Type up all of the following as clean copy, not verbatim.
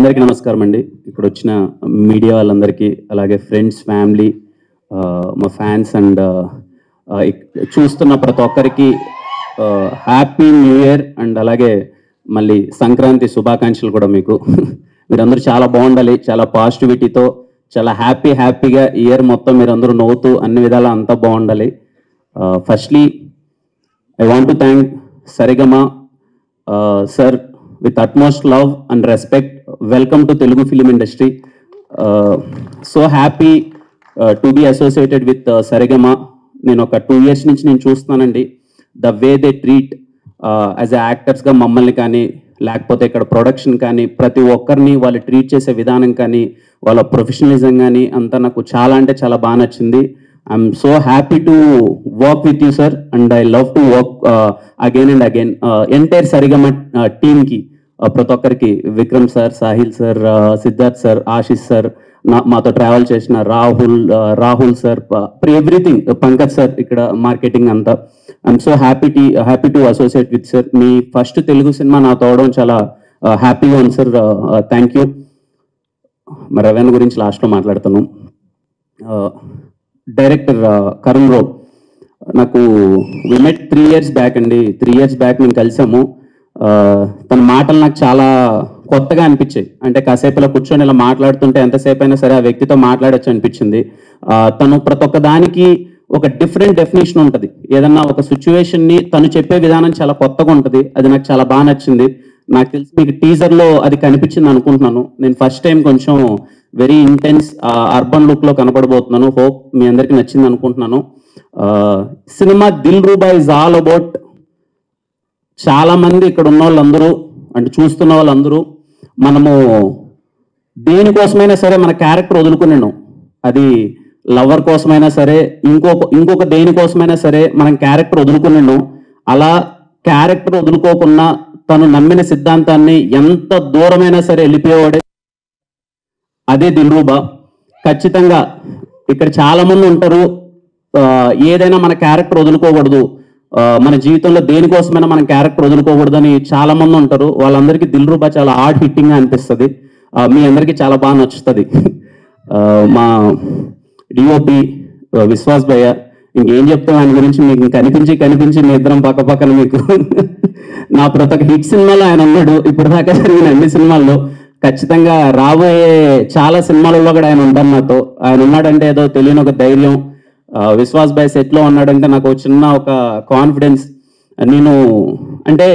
అందరికీ నమస్కారం అండి. ఇక్కడ వచ్చిన మీడియా వాళ్ళందరికీ, అలాగే ఫ్రెండ్స్, ఫ్యామిలీ, మా ఫ్యాన్స్ అండ్ చూస్తున్న ప్రతి ఒక్కరికి హ్యాపీ న్యూ ఇయర్ అండ్ అలాగే మళ్ళీ సంక్రాంతి శుభాకాంక్షలు కూడా మీకు. మీరందరూ చాలా బాగుండాలి, చాలా పాజిటివిటీతో, చాలా హ్యాపీగా ఇయర్ మొత్తం మీరందరూ నవ్వుతూ అన్ని విధాలా అంతా బాగుండాలి. Firstly I want to thank Sarigama sir with utmost love and respect. Welcome to Telugu film industry. So happy to be associated with Sarigama. నేను ఒక 2 years నుంచి నేను చూస్తున్నానండి, the way they treat as a యాక్టర్స్గా మమ్మల్ని కానీ, లేకపోతే ఇక్కడ ప్రొడక్షన్ కానీ, ప్రతి ఒక్కరిని వాళ్ళు ట్రీట్ చేసే విధానం కానీ, వాళ్ళ ప్రొఫెషనలిజం కానీ అంతా నాకు చాలా అంటే చాలా బాగా నచ్చింది. I'm so happy to work with you sir and I love to work again and again. Entire Saregama టీమ్కి, ప్రతి ఒక్కరికి, Vikram sir, Sahil sir, Siddharth sir, Ashish sir, మాతో ట్రావెల్ చేసిన Rahul sir, everything, Pankaj sir ఇక్కడ మార్కెటింగ్ అంతా. I'm so happy to associate with sir. మీ first Telugu సినిమా నాతో అవడం చాలా హ్యాపీగా ఉంది సార్. Thank you. మరి రవీణ గురించి లాస్ట్లో మాట్లాడతాను. డైరెక్టర్ కరుణ్ రావు, నాకు వి మెట్ 3 years బ్యాక్ అండి. 3 years బ్యాక్ మేము కలిసాము. తన మాటలు నాకు చాలా కొత్తగా అనిపించాయి. అంటే కాసేపు ఇలా కూర్చొని ఇలా మాట్లాడుతుంటే ఎంతసేపు అయినా సరే ఆ వ్యక్తితో మాట్లాడచ్చు అనిపించింది. తను ప్రతి ఒక్క దానికి ఒక డిఫరెంట్ డెఫినేషన్ ఉంటుంది. ఏదన్నా ఒక సిచ్యువేషన్ని తను చెప్పే విధానం చాలా కొత్తగా ఉంటుంది. అది నాకు చాలా బాగా నచ్చింది. నాకు తెలిసి మీకు టీజర్లో అది కనిపించింది అనుకుంటున్నాను. నేను ఫస్ట్ టైం కొంచెం వెరీ ఇంటెన్స్ అర్బన్ లుక్లో కనపడబోతున్నాను. హోప్ మీ అందరికీ నచ్చింది అనుకుంటున్నాను. సినిమా Dil Ruba is all about, చాలా మంది ఇక్కడ ఉన్న వాళ్ళందరూ అంటే చూస్తున్న వాళ్ళందరూ మనము దేనికోసమైనా సరే మన క్యారెక్టర్ వదులుకున్నాను. అది లవర్ కోసమైనా సరే, ఇంకొక దేనికోసమైనా సరే మనం క్యారెక్టర్ వదులుకున్నాను. అలా క్యారెక్టర్ వదులుకోకుండా తను నమ్మిన సిద్ధాంతాన్ని ఎంత దూరమైనా సరే వెళ్ళిపోయేవాడే, అదే దిల్ రూబా. ఖచ్చితంగా ఇక్కడ చాలా మంది ఉంటారు, ఏదైనా మన క్యారెక్టర్ వదులుకోకూడదు, మన జీవితంలో దేనికోసమైనా మనం క్యారెక్టర్ వదులుకోకూడదు అని చాలా మంది ఉంటారు. వాళ్ళందరికీ దిల్ రూబా చాలా హార్డ్ హిట్టింగ్గా అనిపిస్తుంది. మీ అందరికీ చాలా బాగా నచ్చుతుంది. మా డిఓపి విశ్వాస్ భయ్య, ఇంకేం చెప్తాం ఆయన గురించి, మీకు కనిపించి మీ ఇద్దరం పక్కన మీకు నా ప్రతి ఒక్క హిట్ సినిమాలో ఆయన ఉన్నాడు. ఇప్పుడు దాకా జరిగిన అన్ని సినిమాల్లో, ఖచ్చితంగా రాబోయే చాలా సినిమాలలో కూడా ఆయన ఉంటారు నాతో. ఆయన ఉన్నాడంటే ఏదో తెలియని ఒక ధైర్యం. విశ్వాస్ భాయ్ సెట్లో ఉన్నాడంటే నాకు చిన్న ఒక కాన్ఫిడెన్స్. నేను అంటే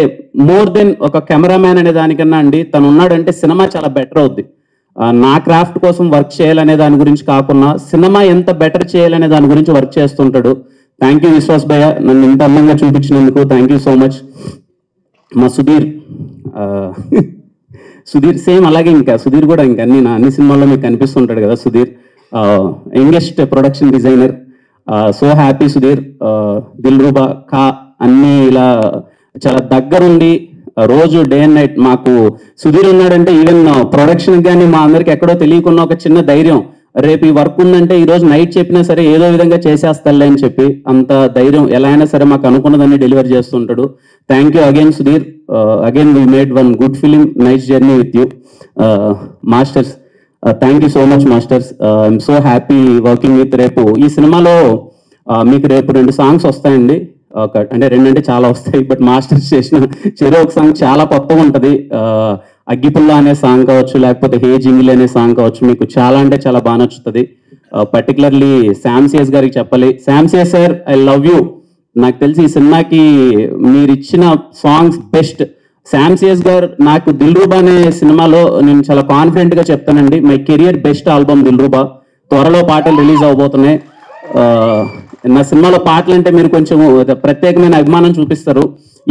మోర్ దెన్ ఒక కెమెరామ్యాన్ అనే దానికన్నా అండి, తను ఉన్నాడంటే సినిమా చాలా బెటర్ అవుద్ది. నా క్రాఫ్ట్ కోసం వర్క్ చేయాలనే దాని గురించి కాకుండా సినిమా ఎంత బెటర్ చేయాలనే దాని గురించి వర్క్ చేస్తుంటాడు. థ్యాంక్ యూ విశ్వాస్ భయ్య, నన్ను ఇంత అందంగా చూపించినందుకు థ్యాంక్ యూ సో మచ్. మా సుధీర్ సేమ్ అలాగే, ఇంకా సుధీర్ కూడా ఇంకా అన్ని సినిమాల్లో మీకు కనిపిస్తుంటాడు కదా Sudheer. Youngest production designer. So happy Sudheer. Dil Ruba అన్ని ఇలా చాలా దగ్గరుండి రోజు డే అండ్ నైట్ మాకు సుధీర్ ఉన్నాడంటే ఈవెన్ ప్రొడక్షన్ కానీ మా అందరికి ఎక్కడో తెలియకున్న ఒక చిన్న ధైర్యం, రేపు ఈ వర్క్ ఉందంటే ఈరోజు నైట్ చెప్పినా సరే ఏదో విధంగా చేసేస్తాలే అని చెప్పి అంత ధైర్యం, ఎలా అయినా సరే మాకు అనుకున్నదాన్ని డెలివర్ చేస్తుంటాడు. Thank you again Sudheer. Again we made one good film, nice journey with you. Masters, thank you so much masters. I'm so happy working with. రేపు ఈ సినిమాలో మీకు రేపు 2 songs వస్తాయండి. అంటే 2 అంటే చాలా వస్తాయి, బట్ మాస్టర్స్ చేసిన చెరో ఒక సాంగ్ చాలా కొత్తగా ఉంటుంది. అగ్గిపుల్ల అనే సాంగ్ కావచ్చు, లేకపోతే హే జింగిల్ అనే సాంగ్ కావచ్చు, మీకు చాలా అంటే చాలా బాగా నచ్చుతుంది. పర్టికులర్లీ శామ్సియస్ గారికి చెప్పాలి. శామ్సియస్ సార్, ఐ లవ్ యూ. నాకు తెలిసి ఈ సినిమాకి మీరు ఇచ్చిన సాంగ్స్ బెస్ట్. శామ్సియస్ గారు, నాకు దిల్ రూబా అనే సినిమాలో నేను చాలా కాన్ఫిడెంట్గా చెప్తానండి, my career best album Dil Ruba. త్వరలో పాటలు రిలీజ్ అవబోతున్నాయి. నా సినిమాలో పాటలు అంటే మీరు కొంచెం ప్రత్యేకమైన అభిమానం చూపిస్తారు.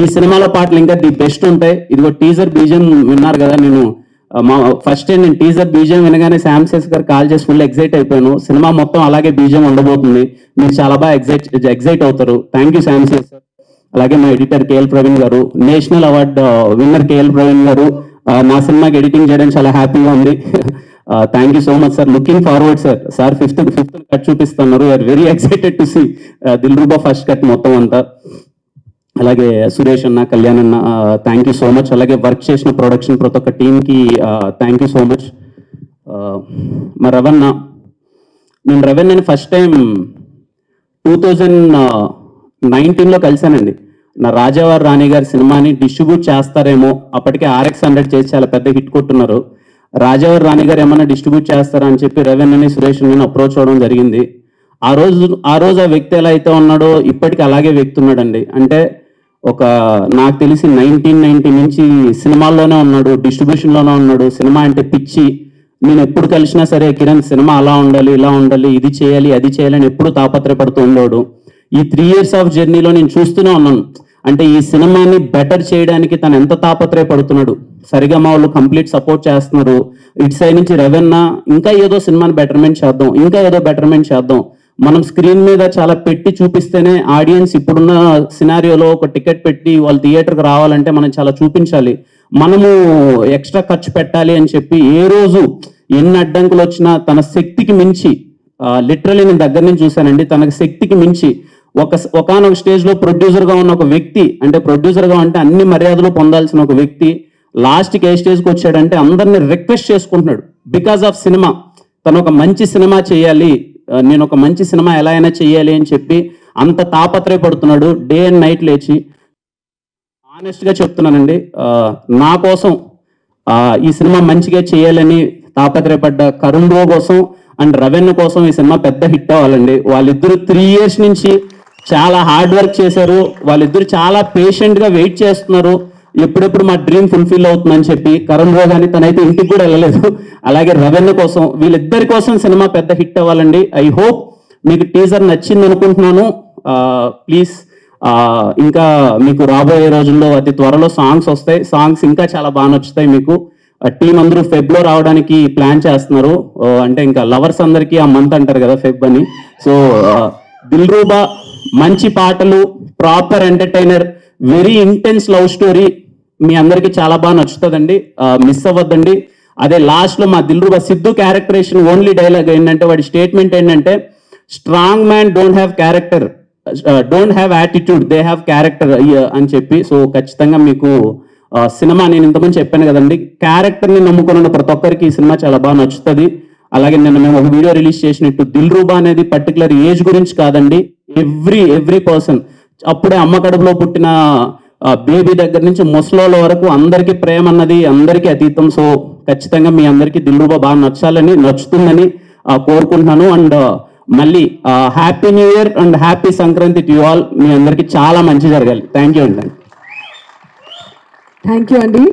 ఈ సినిమాలో పాటలు ఇంకా ది బెస్ట్ ఉంటాయి. ఇదిగో టీజర్ బీజియం విన్నారు కదా. నేను ఫస్ట్ టైం నేను టీజర్ బీజియం వినగానే శామ్సియస్ గారు కాల్ చేసి ఫుల్ ఎగ్జైట్ అయిపోయాను. సినిమా మొత్తం అలాగే బీజియం ఉండబోతుంది. మీరు చాలా బాగా ఎగ్జైట్ అవుతారు. థ్యాంక్ యూ శామ్సియస్ సార్. అలాగే మా ఎడిటర్ కేఎల్ ప్రవీణ్ గారు, national award winner K L Praveen గారు, నా సినిమాకి ఎడిటింగ్ చేయడం చాలా హ్యాపీగా ఉంది. Thank you so much sir. Looking forward sir. Fifth cut చూపిస్తున్నారు. We're very excited to see Dil Ruba first cut మొత్తం అంతా. అలాగే సురేష్ అన్న, కళ్యాణ్ అన్న, థ్యాంక్ యూ సో మచ్. అలాగే వర్క్ చేసిన ప్రొడక్షన్ ప్రతి ఒక్క టీంకి థ్యాంక్ యూ సో మచ్. మా రవణ, నేను రవణని ఫస్ట్ టైం 2019లో కలిశానండి. నా రాజావారి రాణి గారి సినిమాని డిస్ట్రిబ్యూట్ చేస్తారేమో, అప్పటికే RX100 చేసి చాలా పెద్ద హిట్ కొట్టున్నారు. రాజావారి రాణి గారు ఏమన్నా డిస్ట్రిబ్యూట్ చేస్తారా అని చెప్పి రవణని, సురేష్ నేను అప్రోచ్ అవ్వడం జరిగింది. ఆ రోజు ఆ వ్యక్తి ఎలా అయితే ఉన్నాడో ఇప్పటికీ అలాగే వ్యక్తి ఉన్నాడండి. అంటే నాకు తెలిసి 1990 నుంచి సినిమాల్లోనే ఉన్నాడు, డిస్ట్రిబ్యూషన్లోనే ఉన్నాడు. సినిమా అంటే పిచ్చి. నేను ఎప్పుడు కలిసినా సరే కిరణ్ సినిమా అలా ఉండాలి, ఇలా ఉండాలి, ఇది చేయాలి, అది చేయాలని ఎప్పుడు తాపత్రయపడుతూ ఉండేవాడు. ఈ 3 years ఆఫ్ జర్నీలో నేను చూస్తూనే ఉన్నాను. అంటే ఈ సినిమాని బెటర్ చేయడానికి తను ఎంత తాపత్రయపడుతున్నాడు. సరిగమ వాళ్ళు కంప్లీట్ సపోర్ట్ చేస్తున్నారు. ఇటు సైడ్ నుంచి రవణ ఇంకా ఏదో సినిమాని బెటర్మెంట్ చేద్దాం, ఇంకా ఏదో బెటర్మెంట్ చేద్దాం. మనం స్క్రీన్ మీద చాలా పెట్టి చూపిస్తేనే ఆడియన్స్ ఇప్పుడున్న సినారియోలో ఒక టికెట్ పెట్టి వాళ్ళు థియేటర్కి రావాలంటే మనం చాలా చూపించాలి. మనము ఎక్స్ట్రా ఖర్చు పెట్టాలి అని చెప్పి ఏ రోజు ఎన్ని అడ్డంకులు వచ్చినా తన శక్తికి మించి, లిటరలీ నేను దగ్గర నుంచి చూశానండి, తనకి శక్తికి మించి ఒకనొక స్టేజ్లో ప్రొడ్యూసర్గా ఉన్న ఒక వ్యక్తి, అంటే ప్రొడ్యూసర్గా అంటే అన్ని మర్యాదలు పొందాల్సిన ఒక వ్యక్తి లాస్ట్కి ఏ స్టేజ్కి వచ్చాడంటే అందరిని రిక్వెస్ట్ చేసుకుంటున్నాడు. బికాస్ ఆఫ్ సినిమా, తను ఒక మంచి సినిమా చేయాలి, నేను ఒక మంచి సినిమా ఎలా అయినా చేయాలి అని చెప్పి అంత తాపత్రయపడుతున్నాడు. డే అండ్ నైట్ లేచి. ఆనెస్ట్గా చెప్తున్నానండి, నా కోసం ఈ సినిమా మంచిగా చేయాలని తాపత్రయపడ్డ కరుణ్ బ్రో కోసం అండ్ రవణ కోసం ఈ సినిమా పెద్ద హిట్ అవ్వాలండి. వాళ్ళిద్దరూ 3 years నుంచి చాలా హార్డ్ వర్క్ చేశారు. వాళ్ళిద్దరు చాలా పేషెంట్గా వెయిట్ చేస్తున్నారు ఎప్పుడెప్పుడు మా డ్రీమ్ ఫుల్ఫిల్ అవుతుందని చెప్పి. కరుణ్ బ్రో కానీ తనైతే ఇంటికి కూడా వెళ్ళలేదు. అలాగే రవణ కోసం, వీళ్ళిద్దరి కోసం సినిమా పెద్ద హిట్ అవ్వాలండి. ఐ హోప్ మీకు టీజర్ నచ్చింది అనుకుంటున్నాను. ప్లీజ్ ఇంకా మీకు రాబోయే రోజుల్లో అతి త్వరలో సాంగ్స్ వస్తాయి. సాంగ్స్ ఇంకా చాలా బాగా నచ్చుతాయి మీకు. టీం అందరూ ఫెబ్లో రావడానికి ప్లాన్ చేస్తున్నారు. అంటే ఇంకా లవర్స్ అందరికీ ఆ మంత్ అంటారు కదా ఫెబ్ అని. సో దిల్రూబా మంచి పాటలు, proper entertainer, very intense love story మీ అందరికీ చాలా బాగా నచ్చుతుందండి. మిస్ అవ్వద్దండి. అదే లాస్ట్లో మా Dilruba Siddhu characterisation only dialogue ఏంటంటే, వాడి స్టేట్మెంట్ ఏంటంటే, strong man don't have character, don't have attitude, they have character అని చెప్పి. సో ఖచ్చితంగా మీకు సినిమా, నేను ఇంతకుముందు చెప్పాను కదండి, క్యారెక్టర్ని నమ్ముకున్న ప్రతి ఒక్కరికి ఈ సినిమా చాలా బాగా నచ్చుతుంది. అలాగే నిన్న మేము ఒక వీడియో రిలీజ్ చేసినట్టు దిల్రూబా అనేది పర్టికులర్ ఏజ్ గురించి కాదండి, ఎవ్రీ పర్సన్, అప్పుడే అమ్మ కడుపులో పుట్టిన బేబీ దగ్గర నుంచి ముసలోళ్ళ వరకు అందరికీ ప్రేమ అన్నది అందరికీ అతీతం. సో ఖచ్చితంగా మీ అందరికీ దిల్రూబా బాగా నచ్చుతుందని కోరుకుంటున్నాను. అండ్ మళ్ళీ happy new year and happy Sankranti to you all. మీ అందరికీ చాలా మంచి జరగాలి. థ్యాంక్ యూ అండి. థ్యాంక్ యూ అండి.